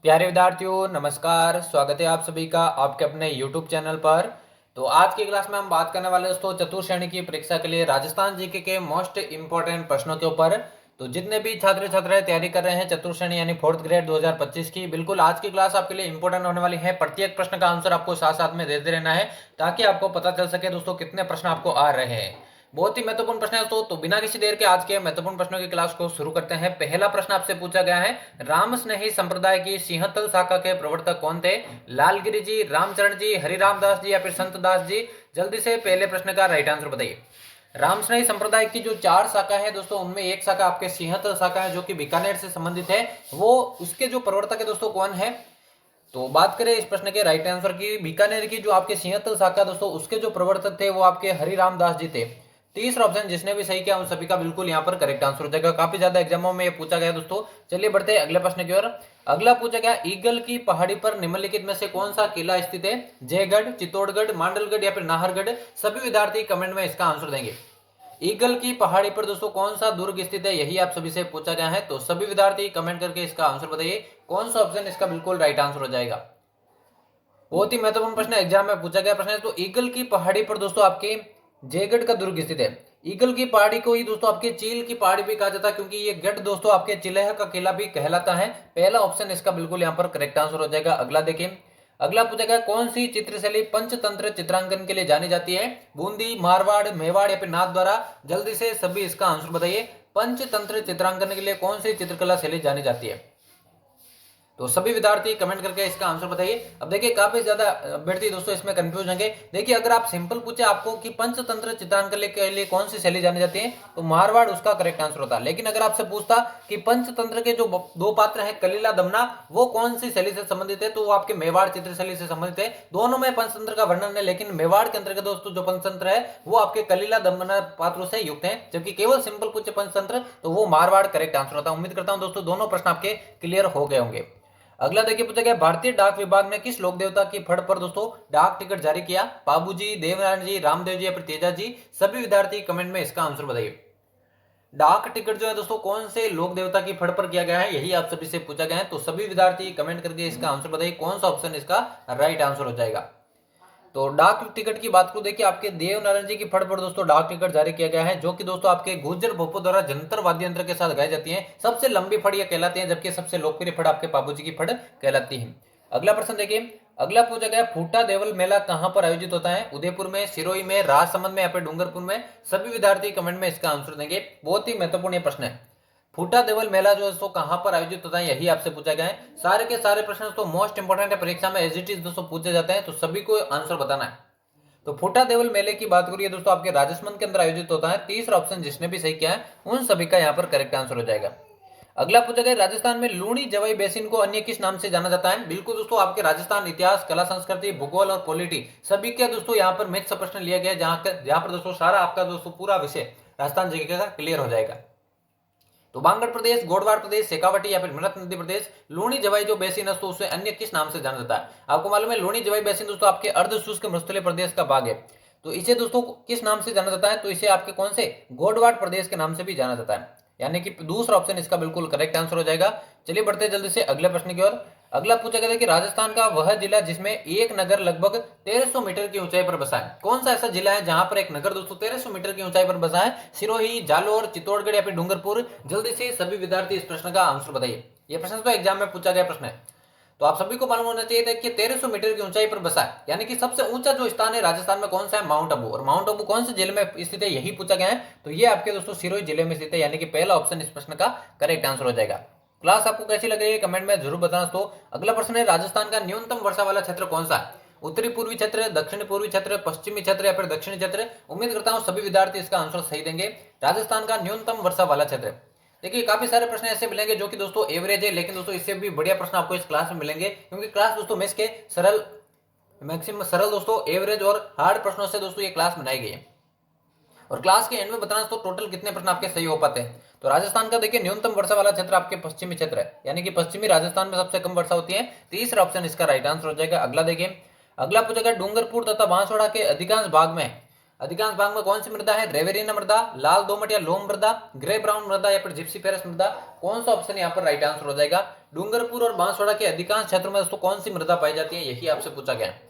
प्यारे विद्यार्थियों नमस्कार। स्वागत है आप सभी का आपके अपने YouTube चैनल पर। तो आज की क्लास में हम बात करने वाले दोस्तों चतुर्थ श्रेणी की परीक्षा के लिए राजस्थान जीके के मोस्ट इंपोर्टेंट प्रश्नों के ऊपर। तो जितने भी छात्र छात्राएं तैयारी कर रहे हैं चतुर्थ श्रेणी यानी फोर्थ ग्रेड 2025 की, बिल्कुल आज की क्लास आपके लिए इंपोर्टेंट होने वाली है। प्रत्येक प्रश्न का आंसर आपको साथ साथ में देते रहना है ताकि आपको पता चल सके दोस्तों कितने प्रश्न आपको आ रहे हैं। बहुत ही महत्वपूर्ण प्रश्न है तो बिना किसी देर के आज के महत्वपूर्ण प्रश्नों की क्लास को शुरू करते हैं। पहला प्रश्न आपसे पूछा गया है, राम स्नेही संप्रदाय की सिंहतल शाखा के प्रवर्तक कौन थे? लालगिरी जी, रामचरण जी, हरिराम दास जी या फिर संत दास जी? जल्दी से पहले प्रश्न का राइट आंसर बताइए। राम स्नेही संप्रदाय की जो 4 शाखा है दोस्तों, उनमें एक शाखा आपके सिंहतल शाखा है जो कि बीकानेर से संबंधित है। वो उसके जो प्रवर्तक है दोस्तों कौन है? तो बात करें इस प्रश्न के राइट आंसर की, बीकानेर की जो आपके सिंहतल शाखा दोस्तों उसके जो प्रवर्तक थे वो आपके हरिराम दास जी थे। तीसरा ऑप्शन जिसने भी सही किया उन सभी का बिल्कुल यहाँ पर करेक्ट आंसर हो जाएगा। काफी ज्यादा एग्जामों में ये पूछा गया दोस्तों। चलिए बढ़ते हैं अगले प्रश्न की ओर। अगला पूछा गया, ईगल की पहाड़ी पर निम्नलिखित में से कौन सा किला स्थित है? जयगढ़, चित्तौड़गढ़, मांडलगढ़ या फिर नाहरगढ़? सभी विद्यार्थी कमेंट में इसका आंसर देंगे। ईगल की पहाड़ी पर दोस्तों कौन सा दुर्ग स्थित है, यही आप सभी से पूछा गया है। तो सभी विद्यार्थी कमेंट करके इसका आंसर बताइए कौन सा ऑप्शन इसका बिल्कुल राइट आंसर हो जाएगा। बहुत ही महत्वपूर्ण प्रश्न एग्जाम में पूछा गया प्रश्न है। तो ईगल की पहाड़ी पर दोस्तों आपके जयगढ़ का दुर्ग स्थित है। ईगल की पहाड़ी को ही दोस्तों आपके चील की पहाड़ी भी कहा जाता है क्योंकि ये गढ़ दोस्तों आपके चिलेह का किला भी कहलाता है। पहला ऑप्शन इसका बिल्कुल यहाँ पर करेक्ट आंसर हो जाएगा। अगला देखिए, अगला पूछा गया, कौन सी चित्रशैली पंचतंत्र चित्रांकन के लिए जानी जाती है? बूंदी, मारवाड़, मेवाड़ या फिर नाथ द्वारा? जल्दी से सभी इसका आंसर बताइए। पंचतंत्र चित्रांकन के लिए कौन सी चित्रकला शैली जानी जाती है? तो सभी विद्यार्थी कमेंट करके इसका आंसर बताइए। अब देखिए काफी ज्यादा अभ्यर्थी दोस्तों इसमें कंफ्यूज होंगे। देखिए अगर आप सिंपल पूछे आपको कि पंचतंत्र चित्रांकन के लिए कौन सी शैली जानी जाती है तो मारवाड़ उसका करेक्ट आंसर होता। लेकिन अगर आपसे पूछता कि पंचतंत्र के जो दो पात्र हैं कलीला दमना वो कौन सी शैली से संबंधित है तो वो आपके मेवाड़ चित्र शैली से संबंधित है। दोनों में पंचतंत्र का वर्णन है लेकिन मेवाड़ के अंतर्गत दोस्तों जो पंचतंत्र है वो आपके कलीला दमना पात्रों से युक्त है। जबकि केवल सिंपल पूछे पंचतंत्र तो वो मारवाड़ करेक्ट आंसर होता है। उम्मीद करता हूं दोस्तों दोनों प्रश्न आपके क्लियर हो गए होंगे। अगला देखिए पूछा गया, भारतीय डाक विभाग ने किस लोक देवता की फड़ पर दोस्तों डाक टिकट जारी किया? बाबूजी, देवनारायण जी, रामदेव जी या फिर तेजा जी? सभी विद्यार्थी कमेंट में इसका आंसर बताइए। डाक टिकट जो है दोस्तों कौन से लोक देवता की फड़ पर किया गया है, यही आप सभी से पूछा गया है। तो सभी विद्यार्थी कमेंट करके इसका आंसर बताइए कौन सा ऑप्शन इसका राइट आंसर हो जाएगा। तो डाक टिकट की बात को देखिए, आपके देवनारायण जी की फड़ पर दोस्तों डाक टिकट जारी किया गया है जो कि दोस्तों आपके गुर्जर भोपो द्वारा जंतर वाद्य यंत्र के साथ गाई जाती है। सबसे लंबी फड़ ये कहलाती है जबकि सबसे लोकप्रिय फड़ आपके बाबूजी की फड़ कहलाती है। अगला प्रश्न देखिए, अगला पूछा गया, फूटा देवल मेला कहां पर आयोजित होता है? उदयपुर में, सिरोही में, राजसमंद में या फिर डूंगरपुर में? सभी विद्यार्थी कमेंट में इसका आंसर देंगे। बहुत ही महत्वपूर्ण प्रश्न है। फूटा देवल मेला जो है दोस्तों कहां पर आयोजित होता है यही आपसे पूछा गया है। सारे के सारे प्रश्न दोस्तों मोस्ट इंपोर्टेंट है, परीक्षा में एज इट इज दोस्तों पूछे जाते हैं तो सभी को आंसर बताना है। तो फूटा देवल मेले की बात करिए दोस्तों आपके राजसमंद के अंदर आयोजित होता है। तीसरा ऑप्शन जिसने भी सही किया है उन सभी का यहाँ पर करेक्ट आंसर हो जाएगा। अगला पूछा गया, राजस्थान में लूणी जवाई बेसिन को अन्य किस नाम से जाना जाता है? बिल्कुल दोस्तों आपके राजस्थान इतिहास, कला, संस्कृति, भूगोल और पॉलिटी सभी के दोस्तों यहाँ पर मिक्स प्रश्न लिया गया जहां पर दोस्तों सारा आपका दोस्तों पूरा विषय राजस्थान जीके का क्लियर हो जाएगा। तो बांगड़ प्रदेश, गोडवाड़ प्रदेश, शेखावटी या फिर मृत नदी प्रदेश, लूणी जवाई जो बेसिन है तो उसे अन्य किस नाम से जाना जाता है? आपको मालूम है लूणी जवाई बेसिन दोस्तों आपके अर्ध शुष्क मरुस्थलीय प्रदेश का भाग है। तो इसे दोस्तों किस नाम से जाना जाता है? तो इसे आपके कौन से गोडवाड़ प्रदेश के नाम से भी जाना जाता है। यानी कि दूसरा ऑप्शन इसका बिल्कुल करेक्ट आंसर हो जाएगा। चलिए बढ़ते जल्दी से अगले प्रश्न की ओर। अगला पूछा गया कि राजस्थान का वह जिला जिसमें एक नगर लगभग 1300 मीटर की ऊंचाई पर बसा है, कौन सा ऐसा जिला है जहां पर एक नगर दोस्तों 1300 मीटर की ऊंचाई पर बसा है? सिरोही, जालोर, चित्तौड़गढ़ या फिर डूंगरपुर? जल्दी से सभी विद्यार्थी इस प्रश्न का आंसर बताइए। यह प्रश्न तो एग्जाम में पूछा गया प्रश्न है तो आप सभी को मालूम होना चाहिए था कि 1300 मीटर की ऊंचाई पर बसा है। यानी कि सबसे ऊंचा जो स्थान है राजस्थान में कौन सा है? माउंट आबू। और माउंट आबू कौन से जिले में स्थित है यही पूछा गया है। तो ये आपके दोस्तों सिरोही जिले में स्थित है। यानी कि पहला ऑप्शन इस प्रश्न का करेक्ट आंसर हो जाएगा। क्लास आपको कैसी लग रही है कमेंट में जरूर बताना। तो अगला प्रश्न है, राजस्थान का न्यूनतम वर्षा वाला क्षेत्र कौन सा है? उत्तरी पूर्वी क्षेत्र, दक्षिण पूर्वी क्षेत्र, पश्चिमी क्षेत्र या फिर दक्षिणी क्षेत्र? उम्मीद करता हूं सभी विद्यार्थी इसका आंसर सही देंगे। राजस्थान का न्यूनतम वर्षा वाला क्षेत्र, देखिए काफी सारे प्रश्न ऐसे मिलेंगे जो कि दोस्तों एवरेज है लेकिन दोस्तों इससे भी बढ़िया प्रश्न आपको इस क्लास में मिलेंगे क्योंकि क्लास दोस्तों मैथ्स के सरल मैक्सिमम सरल दोस्तों एवरेज और हार्ड प्रश्नों से दोस्तों ये क्लास बनाई गई है। और क्लास के एंड में बताना तो टोटल कितने प्रश्न आपके सही हो पाते हैं। तो राजस्थान का देखिए न्यूनतम वर्षा वाला क्षेत्र आपके पश्चिमी क्षेत्र है। यानी कि पश्चिमी राजस्थान में सबसे कम वर्षा होती है। तीसरा ऑप्शन इसका राइट आंसर हो जाएगा। अगला देखिए, अगला पूछेगा, डूंगरपुर तथा बांसवाड़ा के अधिकांश भाग में कौन सी मृदा है? रेवेरिना मृदा, लाल दोमट या लोम मृदा, ग्रे ब्राउन मृदा या फिर जिप्सी फेरस मृदा? कौन सा ऑप्शन यहाँ पर राइट आंसर हो जाएगा? डूंगरपुर और बांसवाड़ा के अधिकांश क्षेत्रों में दोस्तों कौन सी मृदा पाई जाती है, यही आपसे पूछा गया है।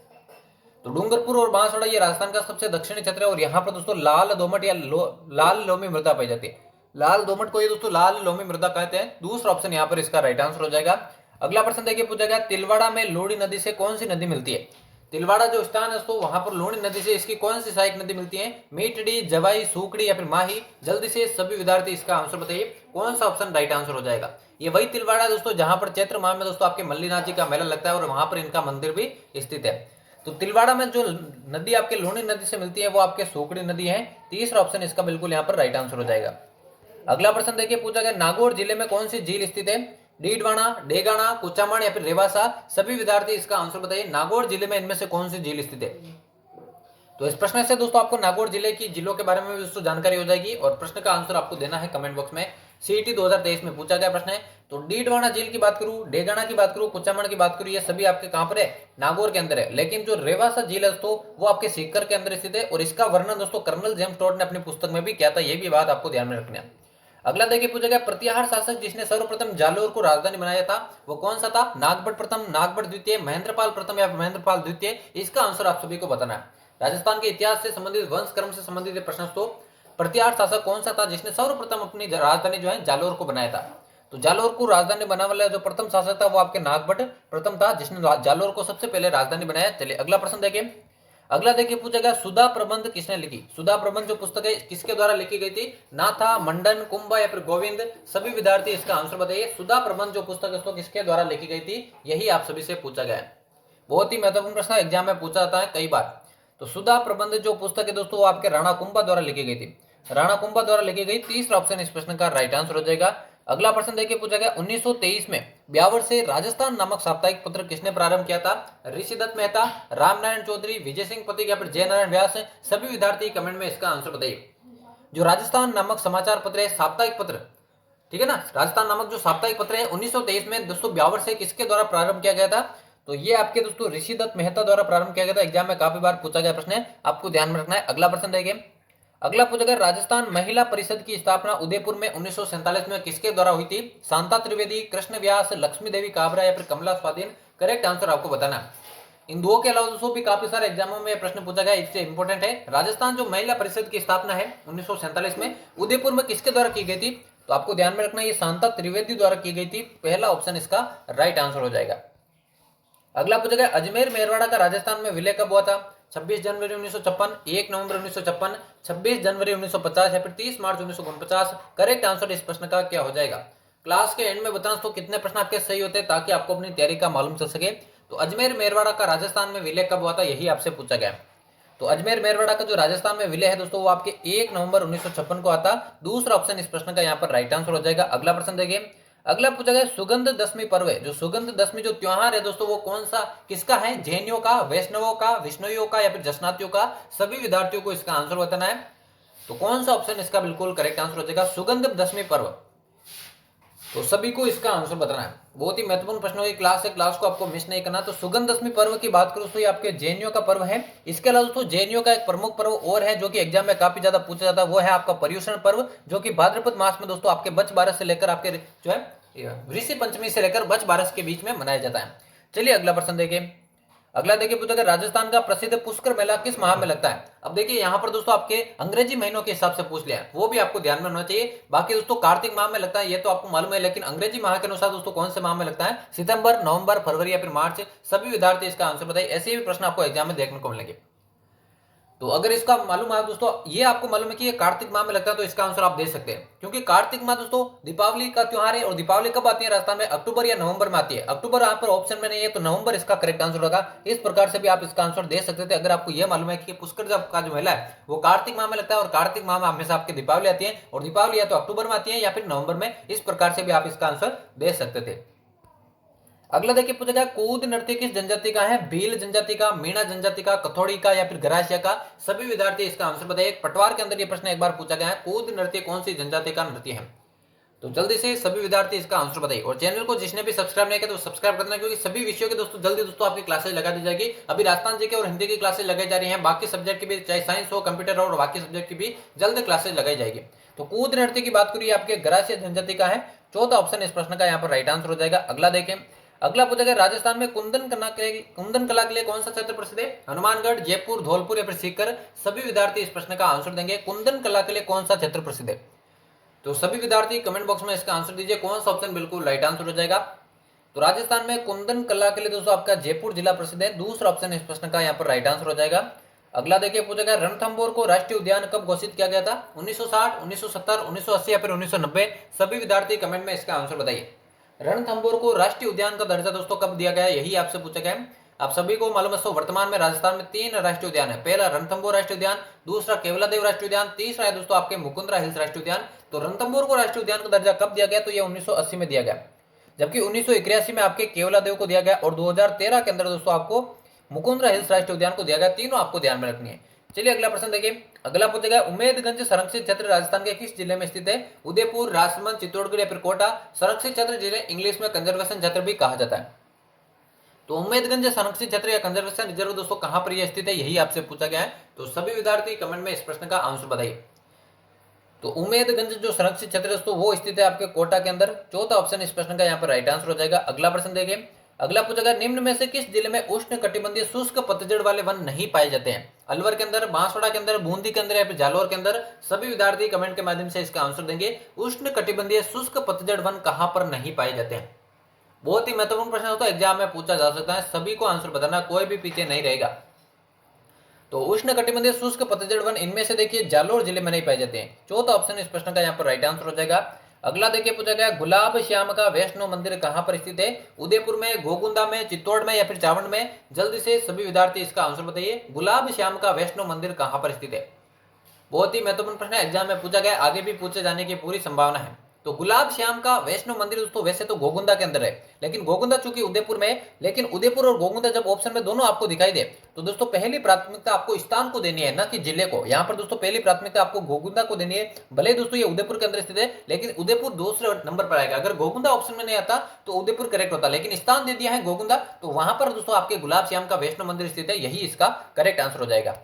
तो डूंगरपुर और बांसवाड़ा ये राजस्थान का सबसे दक्षिणी क्षेत्र है और यहाँ पर दोस्तों लाल दोमट या लाल लोमी मृदा पाई जाती है। लाल दोमट को ये दोस्तों लाल लोमी मृदा कहते हैं। दूसरा ऑप्शन यहाँ पर इसका राइट आंसर हो जाएगा। अगला प्रश्न देखिए पूछा गया, तिलवाड़ा में लूणी नदी से कौन सी नदी मिलती है। तिलवाड़ा जो स्थान है दोस्तों वहां पर लूणी नदी से इसकी कौन सी सहायक नदी मिलती है, मीठड़ी, जवाई, सूखड़ी या फिर माही। जल्दी से सभी विद्यार्थी इसका आंसर बताइए, कौन सा ऑप्शन राइट आंसर हो जाएगा। ये वही तिलवाड़ा दोस्तों जहां पर चैत्र माह में दोस्तों आपके मल्लीनाथ जी का मेला लगता है और वहां पर इनका मंदिर भी स्थित है। तो तिलवाड़ा में जो नदी आपके लूणी नदी से मिलती है वो आपके सूखड़ी नदी है। तीसरा ऑप्शन इसका बिल्कुल यहाँ पर राइट आंसर हो जाएगा। अगला प्रश्न देखिए पूछा गया, नागौर जिले में कौन सी झील स्थित है। डीडवाना, डेगाना, कुचामण या फिर रेवासा। सभी विद्यार्थी इसका आंसर बताइए, नागौर जिले में इनमें से कौन सी झील स्थित है। तो इस प्रश्न से दोस्तों आपको नागौर जिले की जिलों के बारे में भी दोस्तों जानकारी हो जाएगी और प्रश्न का आंसर आपको देना है कमेंट बॉक्स में। सीईटी 2023 में पूछा गया प्रश्न है। तो डीडवाना झील की बात करूं, डेगाना की बात करूं, कुचामण की बात करूं, ये सभी आपके कहां पर है, नागौर के अंदर है। लेकिन जो रेवासा झील है दोस्तों वो आपके सीकर के अंदर स्थित है और इसका वर्णन दोस्तों कर्नल जेम्स टोड ने अपनी पुस्तक में भी किया था। यह भी बात आपको ध्यान में रखनी है। अगला देखिए पूछा गया, प्रतिहार शासक जिसने सर्वप्रथम जालोर को राजधानी बनाया था वो कौन सा था। नागभट्ट प्रथम, नागभट्ट द्वितीय, महेंद्रपाल प्रथम या महेंद्रपाल द्वितीय। इसका आंसर आप सभी को बताना है। राजस्थान के इतिहास से संबंधित, वंश क्रम से संबंधित प्रश्न तो प्रतिहार शासक कौन सा था जिसने सर्वप्रथम अपनी राजधानी जो है जालोर को बनाया था। तो जालोर को राजधानी बनाने वाला जो प्रथम शासक था वो आपके नागभट्ट प्रथम था जिसने जालोर को सबसे पहले राजधानी बनाया। चलिए अगला प्रश्न देखिए। अगला देखिए पूछा गया, सुधा प्रबंध किसने लिखी। सुधा प्रबंध जो पुस्तक है किसके द्वारा लिखी गई थी, नाथा, मंडन, कुंभा या फिर गोविंद। सभी विद्यार्थी इसका आंसर बताइए, सुधा प्रबंध जो पुस्तक है किसके द्वारा लिखी गई थी, यही आप सभी से पूछा गया है। बहुत ही महत्वपूर्ण प्रश्न एग्जाम में पूछा जाता है कई बार। तो सुधा प्रबंध जो पुस्तक है दोस्तों वो आपके राणा कुंभा द्वारा लिखी गई थी, राणा कुंभा द्वारा लिखी गई। तीसरा ऑप्शन इस प्रश्न का राइट आंसर हो जाएगा। अगला प्रश्न देखिए पूछा गया, 1923 में ब्यावर से राजस्थान नामक साप्ताहिक पत्र किसने प्रारंभ किया था। ऋषिदत्त मेहता, रामनारायण चौधरी, विजय सिंह पथिक या फिर जयनारायण व्यास। सभी विद्यार्थी कमेंट में इसका आंसर बताइए। जो राजस्थान नामक समाचार पत्र है, साप्ताहिक पत्र, ठीक है ना, राजस्थान नामक जो साप्ताहिक पत्र है 1923 में दोस्तों ब्यावर से किसके द्वारा प्रारंभ किया गया था। तो ये आपके दोस्तों ऋषिदत्त मेहता द्वारा प्रारंभ किया गया था। एग्जाम में काफी बार पूछा गया प्रश्न है, आपको ध्यान में रखना है। अगला प्रश्न देखिए। अगला पूछा गया, राजस्थान महिला परिषद की स्थापना उदयपुर में 1947 में किसके द्वारा हुई थी। शांता त्रिवेदी, कृष्ण व्यास, लक्ष्मी देवी काबरा या फिर कमला स्वाधीन। करेक्ट आंसर आपको बताना है। इन दो के अलावा दोस्तों भी काफी सारे एग्जामों में प्रश्न पूछा गया, इससे इंपॉर्टेंट है। राजस्थान जो महिला परिषद की स्थापना है 1947 में उदयपुर में किसके द्वारा की गई थी। तो आपको ध्यान में रखना, ये शांता त्रिवेदी द्वारा की गई थी। पहला ऑप्शन इसका राइट आंसर हो जाएगा। अगला पूछा गया, अजमेर मेरवाड़ा का राजस्थान में विलय कब हुआ था। 26 जनवरी 1956, 1 नवंबर 1956, 26 जनवरी 1950 या फिर 30 मार्च 1949। करेक्ट आंसर इस प्रश्न का क्या हो जाएगा। क्लास के एंड में बताना तो कितने प्रश्न आपके सही होते हैं ताकि आपको अपनी तैयारी का मालूम चल सके। तो अजमेर मेरवाड़ा का राजस्थान में विलय कब हुआ था, यही आपसे पूछा गया। तो अजमेर मेरवाड़ा का जो राजस्थान में विलय है दोस्तों वो आपके 1 नवंबर 1956 को आता। दूसरा ऑप्शन इस प्रश्न का यहाँ पर राइट आंसर हो जाएगा। अगला प्रश्न देखिए। अगला पूछा गया, सुगंध दशमी पर्व है, जो सुगंध दशमी जो त्योहार है दोस्तों वो कौन सा किसका है। जैनियों का, वैष्णवों का, विष्णुइयों का या फिर जसनातियों का। सभी विद्यार्थियों को इसका आंसर बताना है। तो कौन सा ऑप्शन इसका बिल्कुल करेक्ट आंसर हो जाएगा, सुगंध दशमी पर्व। तो सभी को इसका आंसर बताना है। बहुत ही महत्वपूर्ण प्रश्नों की क्लास है, क्लास को आपको मिस नहीं करना। तो सुगंध दशमी पर्व की बात करूं तो ये आपके जैनियों का पर्व है। इसके अलावा दोस्तों जैनियों का एक प्रमुख पर्व और है जो कि एग्जाम में काफी ज्यादा पूछा जाता है, वो है आपका पर्युषण पर्व, जो कि भाद्रपद मास में दोस्तों आपके बच बारस से लेकर आपके जो है ऋषि पंचमी से लेकर बच बारस के बीच में मनाया जाता है। चलिए अगला प्रश्न देखिए। अगला देखिए पूछा गया, राजस्थान का प्रसिद्ध पुष्कर मेला किस माह में लगता है। अब देखिए यहाँ पर दोस्तों आपके अंग्रेजी महीनों के हिसाब से पूछ लिया है, वो भी आपको ध्यान में होना चाहिए। बाकी दोस्तों कार्तिक माह में लगता है ये तो आपको मालूम है, लेकिन अंग्रेजी माह के अनुसार दोस्तों कौन से माह में लगता है, सितंबर, नवंबर, फरवरी या फिर मार्च। सभी विद्यार्थी इसका आंसर बताइए। ऐसे भी प्रश्न आपको एग्जाम में देखने को मिलेंगे। तो अगर इसका मालूम है दोस्तों, ये आपको मालूम है कि ये कार्तिक माह में लगता है, तो इसका आंसर आप दे सकते हैं, क्योंकि कार्तिक माह दोस्तों दीपावली का त्योहार है। और दीपावली कब आती है राजस्थान में, अक्टूबर या नवंबर में आती है। अक्टूबर यहाँ पर ऑप्शन में नहीं है, तो नवंबर इसका करेक्ट आंसर होगा। इस प्रकार से भी आप इसका आंसर दे सकते थे अगर आपको यह मालूम है कि पुष्कर का जो मेला है वो कार्तिक माह में लगता है और कार्तिक माह में हमेशा आपकी दीपावली आती है, और दीपावली या तो अक्टूबर में आती है या फिर नवंबर में। इस प्रकार से भी आप इसका आंसर दे सकते थे। अगला देखिए पूछा गया, कूद नृत्य किस जनजाति का है। भील जनजाति का, मीणा जनजाति का, कथौड़ी का या फिर गरासिया का। सभी विद्यार्थी इसका आंसर बताइए। पटवार के अंदर ये प्रश्न एक बार पूछा गया है, कूद नृत्य कौन सी जनजाति का नृत्य है। तो जल्दी से सभी विद्यार्थी इसका आंसर बताइए। और चैनल को जिसने भी सब्सक्राइब नहीं किया तो सब्सक्राइब करना, क्योंकि सभी विषयों के दोस्तों जल्दी दोस्तों आपकी क्लासेज लगा दी जाएगी। अभी राजस्थान जी के और हिंदी की क्लासेज लगाई जा रही हैं, बाकी सब्जेक्ट की भी, चाहे साइंस हो, कंप्यूटर हो, और बाकी सब्जेक्ट की भी जल्द क्लासेज लगाई जाएगी। तो कूद नृत्य की बात करिए आपके गरासिया जनजाति का है। चौथा ऑप्शन इस प्रश्न का यहाँ पर राइट आंसर हो जाएगा। अगला देखें, अगला पूछा गया राजस्थान में कुंदन कला के लिए कौन सा क्षेत्र प्रसिद्ध है? हनुमानगढ़, जयपुर, धौलपुर या फिर सीकर? सभी विद्यार्थी इस प्रश्न का आंसर देंगे। कुंदन कला के लिए कौन सा क्षेत्र प्रसिद्ध है? तो सभी विद्यार्थी कमेंट बॉक्स में इसका आंसर दीजिए, कौन सा ऑप्शन बिल्कुल राइट आंसर हो जाएगा। तो राजस्थान में कुंदन कला के लिए दोस्तों आपका जयपुर जिला प्रसिद्ध है। दूसरा ऑप्शन इस प्रश्न का यहाँ पर राइट आंसर हो जाएगा। अगला देखिए, पूछा गया रणथंभौर को राष्ट्रीय उद्यान कब घोषित किया गया था? 1960, 1970, 1980 या फिर 1990? सभी विद्यार्थी कमेंट में इसका आंसर बताइए। रणथंभौर को राष्ट्रीय उद्यान का दर्जा दोस्तों कब दिया गया, यही आपसे पूछा गया है। आप सभी को मालूम है वर्तमान में राजस्थान में 3 राष्ट्रीय उद्यान है। पहला रणथंभौर राष्ट्रीय उद्यान, दूसरा केवलादेव राष्ट्रीय उद्यान, तीसरा है दोस्तों आपके मुकुंदरा हिल्स राष्ट्रीय उद्यान। तो रणथंभौर को राष्ट्रीय उद्यान का दर्जा कब दिया गया? तो यह 1980 में दिया गया, जबकि 1981 में आपके केवलादेव को दिया गया और 2013 के अंदर दोस्तों आपको मुकुंदरा हिल्स राष्ट्रीय उद्यान को दिया गया। तीनों आपको ध्यान में रखनी है। चलिए अगला प्रश्न देखिए। अगला पूछा गया उम्मेदगंज संरक्षित क्षेत्र राजस्थान के किस जिले में स्थित है? उदयपुर, राजसमंद, चित्तौड़गढ़ या फिर कोटा? संरक्षित क्षेत्र जिले इंग्लिश में कंजर्वेशन क्षेत्र भी कहा जाता है। तो उम्मेदगंज संरक्षित क्षेत्र या कंजर्वेशन रिजर्व दोस्तों कहां पर यह स्थित है, यही आपसे पूछा गया है। तो सभी विद्यार्थी कमेंट में इस प्रश्न का आंसर बताइए। तो उम्मेदगंज जो संरक्षित क्षेत्र है दोस्तों वो स्थित है आपके कोटा के अंदर। चौथा ऑप्शन इस प्रश्न का यहाँ पर राइट आंसर हो जाएगा। अगला प्रश्न देखिए। अगला पूछा गया निम्न में से किस जिले में उष्ण कटिबंधीय शुष्क पतझड़ वाले वन नहीं पाए जाते हैं? अलवर के अंदर, बांसवाड़ा के अंदर, बूंदी के अंदर या फिर जालौर के अंदर? सभी विद्यार्थी कमेंट के माध्यम से इसका आंसर देंगे। उष्ण कटिबंधीय शुष्क पतझड़ वन कहां पर नहीं पाए जाते हैं? बहुत ही महत्वपूर्ण प्रश्न होता है, एग्जाम में पूछा जा सकता है। सभी को आंसर बताना, कोई भी पीछे नहीं रहेगा। तो उष्ण कटिबंधीय शुष्क पतझड़ वन इनमें से देखिए जालोर जिले में नहीं पाए जाते हैं। चौथा ऑप्शन इस प्रश्न का यहाँ पर राइट आंसर हो जाएगा। अगला देखिए, पूछा गया गुलाब श्याम का वैष्णो मंदिर कहां पर स्थित है? उदयपुर में, घोगुंदा में, चित्तौड़ में या फिर चावंड में? जल्दी से सभी विद्यार्थी इसका आंसर बताइए। गुलाब श्याम का वैष्णो मंदिर कहां पर स्थित है? बहुत ही महत्वपूर्ण प्रश्न है, एग्जाम में पूछा गया, आगे भी पूछे जाने की पूरी संभावना है। तो गुलाब श्याम का वैष्णो मंदिर दोस्तों वैसे तो घोगुंदा के अंदर है, लेकिन घोगुंदा चूंकि उदयपुर में है, लेकिन उदयपुर और घोगुंदा जब ऑप्शन में दोनों आपको दिखाई दे तो दोस्तों पहली प्राथमिकता आपको स्थान को देनी है, ना कि जिले को। यहाँ पर दोस्तों पहली प्राथमिकता आपको घोगुंदा को देनी है। भले दोस्तों ये उदयपुर के अंदर स्थित है, लेकिन उदयपुर दूसरे नंबर पर आएगा। अगर घोगुंदा ऑप्शन में नहीं आता तो उदयपुर करेक्ट होता, लेकिन स्थान दे दिया है घोगुंदा, तो वहां पर दोस्तों आपके गुलाब श्याम का वैष्णो मंदिर स्थित है, यही इसका करेक्ट आंसर हो जाएगा।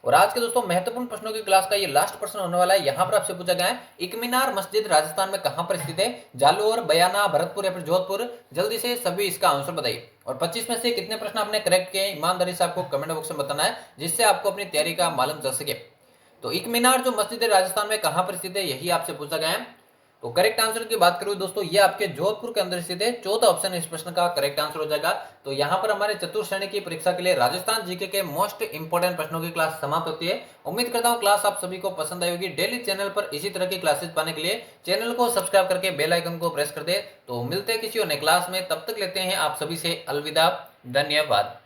और आज के दोस्तों महत्वपूर्ण प्रश्नों की क्लास का ये लास्ट प्रश्न होने वाला है। यहाँ पर आपसे पूछा गया है इकमीनार मस्जिद राजस्थान में कहां पर स्थित है? जालोर, बयाना, भरतपुर या फिर जोधपुर? जल्दी से सभी इसका आंसर बताइए। और 25 में से कितने प्रश्न आपने करेक्ट किए, ईमानदारी से आपको कमेंट बॉक्स में बताना है, जिससे आपको अपनी तैयारी का मालूम चल सके। तो इकमीनार जो मस्जिद है राजस्थान में कहां पर स्थित है, यही आपसे पूछा गया है। तो करेक्ट आंसर की बात करूं दोस्तों, ये आपके जोधपुर के अंदर स्थित है। चौथा ऑप्शन इस प्रश्न का करेक्ट आंसर हो जाएगा। तो यहाँ पर हमारे चतुर्थ श्रेणी की परीक्षा के लिए राजस्थान जीके के मोस्ट इंपोर्टेंट प्रश्नों की क्लास समाप्त होती है। उम्मीद करता हूँ क्लास आप सभी को पसंद आई होगी। डेली चैनल पर इसी तरह की क्लासेस पाने के लिए चैनल को सब्सक्राइब करके बेल आइकन को प्रेस कर दे। तो मिलते हैं किसी और नई क्लास में, तब तक लेते हैं आप सभी से अलविदा, धन्यवाद।